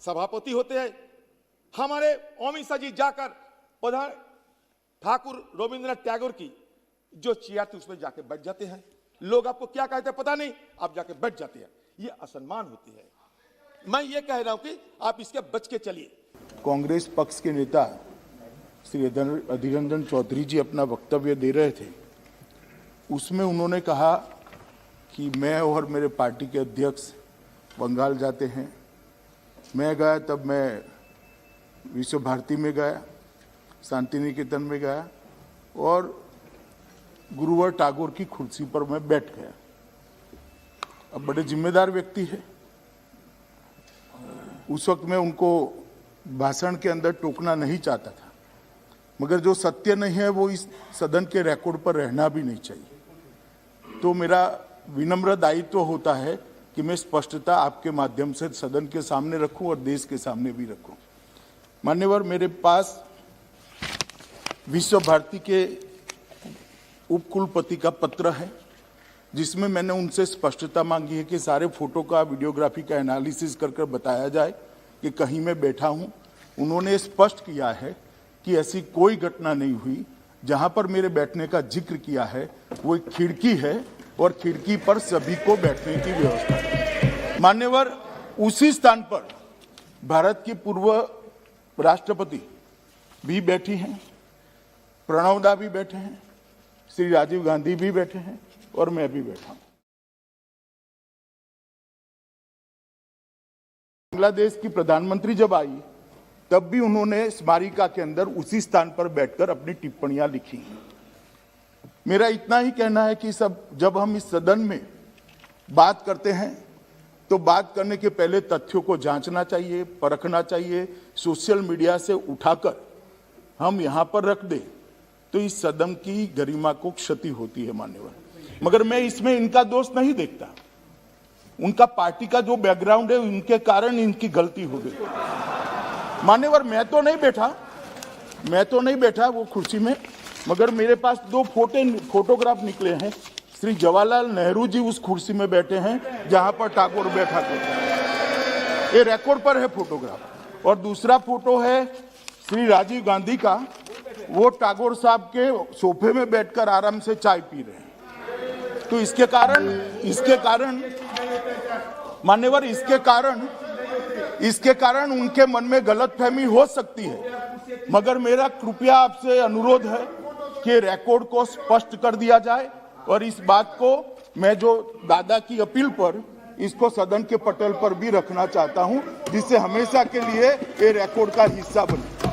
सभापति होते हैं। हमारे अमित शाह जी जाकर प्रधान ठाकुर रविंद्रनाथ टैगोर की जो चेयर थी उसमें जाके बैठ जाते हैं। लोग आपको क्या कहते हैं पता नहीं, आप जाके बैठ जाते हैं। ये असम्मान होती है। मैं ये कह रहा हूं कि आप इसके बच के चलिए। कांग्रेस पक्ष के नेता श्री अधीर रंजन चौधरी जी अपना वक्तव्य दे रहे थे, उसमें उन्होंने कहा कि मैं और मेरे पार्टी के अध्यक्ष बंगाल जाते हैं। मैं गया तब मैं विश्व भारती में गया, शांति निकेतन में गया और गुरुवर टैगोर की कुर्सी पर मैं बैठ गया। अब बड़े जिम्मेदार व्यक्ति है। उस वक्त मैं उनको भाषण के अंदर टोकना नहीं चाहता था, मगर जो सत्य नहीं है वो इस सदन के रिकॉर्ड पर रहना भी नहीं चाहिए। तो मेरा विनम्र दायित्व होता है कि मैं स्पष्टता आपके माध्यम से सदन के सामने रखूं और देश के सामने भी रखूं। मान्यवर, मेरे पास विश्व भारती के उपकुलपति का पत्र है, जिसमें मैंने उनसे स्पष्टता मांगी है कि सारे फोटो का, वीडियोग्राफी का एनालिसिस कर बताया जाए कि कहीं मैं बैठा हूं। उन्होंने स्पष्ट किया है कि ऐसी कोई घटना नहीं हुई। जहां पर मेरे बैठने का जिक्र किया है वो एक खिड़की है और खिड़की पर सभी को बैठने की व्यवस्था है। मान्यवर, उसी स्थान पर भारत की पूर्व राष्ट्रपति भी बैठी हैं, प्रणव दा भी बैठे हैं, श्री राजीव गांधी भी बैठे हैं और मैं भी बैठा हूं। बांग्लादेश की प्रधानमंत्री जब आई तब भी उन्होंने स्मारिका के अंदर उसी स्थान पर बैठकर अपनी टिप्पणियां लिखी। मेरा इतना ही कहना है कि जब हम इस सदन में बात करते हैं तो बात करने के पहले तथ्यों को जांचना चाहिए, परखना चाहिए। सोशल मीडिया से उठाकर हम यहां पर रख दें तो इस सदन की गरिमा को क्षति होती है मान्यवर। मगर मैं इसमें इनका दोष नहीं देखता। उनका पार्टी का जो बैकग्राउंड है उनके कारण इनकी गलती हो गई। मान्यवर, मैं तो नहीं बैठा वो कुर्सी में, मगर मेरे पास दो फोटोग्राफ निकले हैं। श्री जवाहरलाल नेहरू जी उस कुर्सी में बैठे हैं जहां पर टैगोर बैठा था। ये रिकॉर्ड पर है फोटोग्राफ। और दूसरा फोटो है श्री राजीव गांधी का, वो टैगोर साहब के सोफे में बैठकर आराम से चाय पी रहे हैं। तो इसके कारण मान्यवर, इसके कारण उनके मन में गलतफहमी हो सकती है। मगर मेरा कृपया आपसे अनुरोध है कि रिकॉर्ड को स्पष्ट कर दिया जाए और इस बात को मैं जो दादा की अपील पर इसको सदन के पटल पर भी रखना चाहता हूं, जिससे हमेशा के लिए ये रिकॉर्ड का हिस्सा बने।